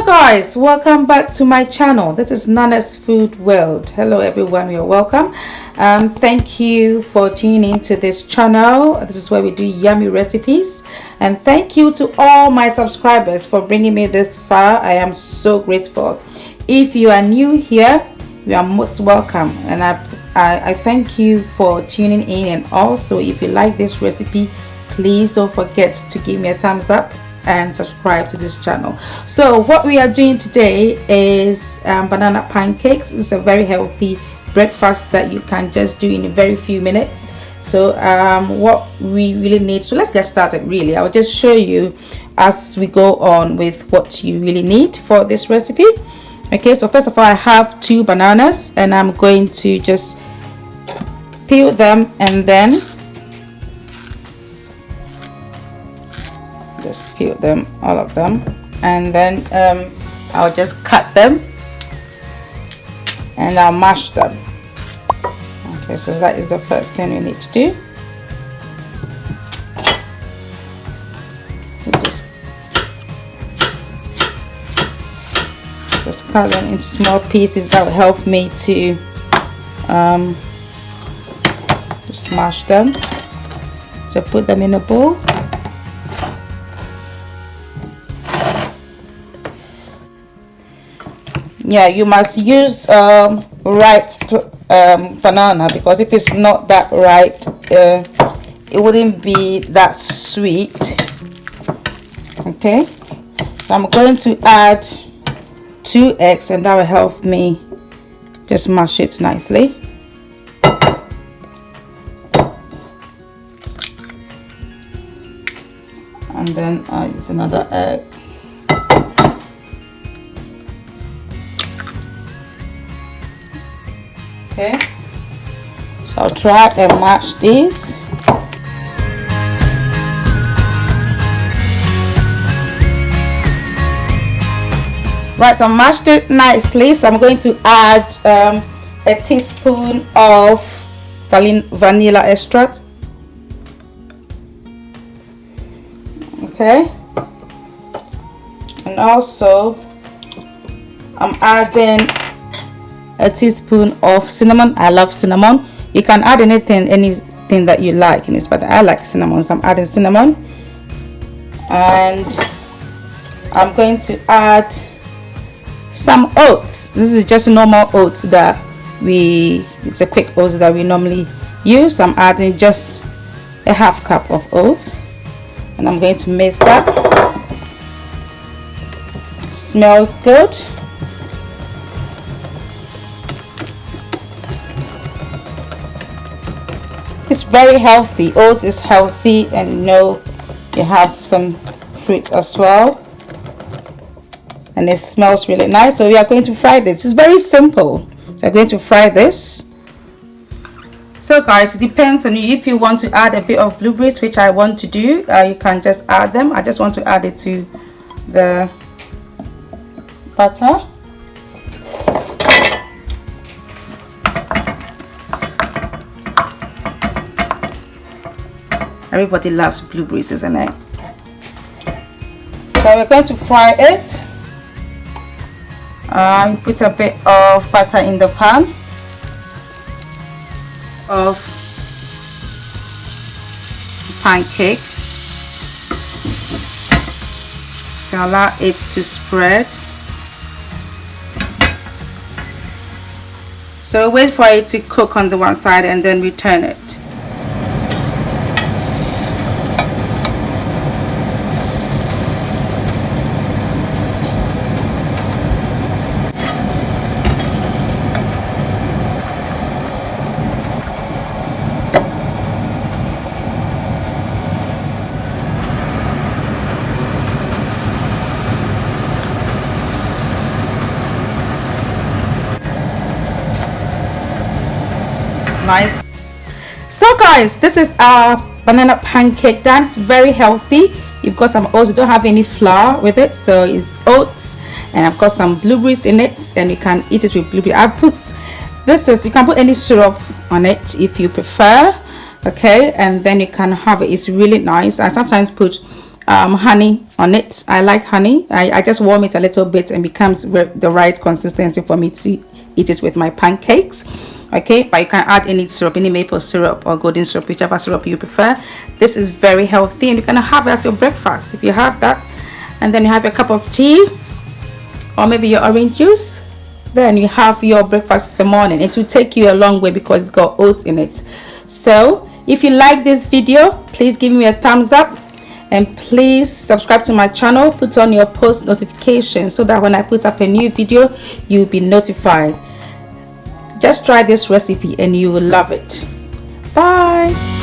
Guys, welcome back to my channel. This is Nana's Food World. Hello everyone, you're welcome. Thank you for tuning into this channel. This is where we do yummy recipes, and thank you to all my subscribers for bringing me this far. I am so grateful. If you are new here, you are most welcome, and I thank you for tuning in. And also, if you like this recipe, please don't forget to give me a thumbs up and subscribe to this channel. So what we are doing today is banana pancakes. It's a very healthy breakfast that you can just do in a very few minutes. So what we really need, so let's get started. Really, I'll just show you as we go on with what you really need for this recipe. Okay, so first of all, I have 2 bananas, and I'm going to just peel them and then just peel them, all of them, and then I'll just cut them and I'll mash them. Okay, so that is the first thing we need to do. We just cut them into small pieces. That will help me to just mash them. So put them in a bowl. Yeah, you must use ripe banana, because if it's not that ripe, it wouldn't be that sweet. Okay, so I'm going to add 2 eggs, and that will help me just mash it nicely. And then use another egg. Okay, so I'll try and mash these. Right, so I mashed it nicely. So I'm going to add a teaspoon of vanilla extract. Okay, and also I'm adding a teaspoon of cinnamon. I love cinnamon. You can add anything that you like in this, but I like cinnamon, so I'm adding cinnamon. And I'm going to add some oats. This is just normal oats that it's a quick oats that we normally use. I'm adding just a half cup of oats, and I'm going to mix that. Smells good. It's very healthy. Oats is healthy, and you know, you have some fruit as well, and it smells really nice. So we are going to fry this. It's very simple. So we're going to fry this. So guys, it depends on you. If you want to add a bit of blueberries, which I want to do, you can just add them. I just want to add it to the butter. Everybody loves blueberries, isn't it? So we're going to fry it. Put a bit of butter in the pan of pancake. So allow it to spread. So wait for it to cook on the one side, and then we turn it. Nice. So guys, this is our banana pancake done. Very healthy. You've got some oats. You don't have any flour with it, so it's oats, and I've got some blueberries in it, and you can eat it with blueberries. You can put any syrup on it if you prefer. Okay, and then you can have it. It's really nice. I sometimes put honey on it. I like honey. I just warm it a little bit and becomes the right consistency for me to eat it with my pancakes. Okay, but you can add any syrup, any maple syrup or golden syrup, whichever syrup you prefer. This is very healthy, and you can have it as your breakfast if you have that. And then you have a cup of tea or maybe your orange juice. Then you have your breakfast for the morning. It will take you a long way because it's got oats in it. So if you like this video, please give me a thumbs up, and please subscribe to my channel. Put on your post notifications so that when I put up a new video, you'll be notified. Just try this recipe and you will love it. Bye.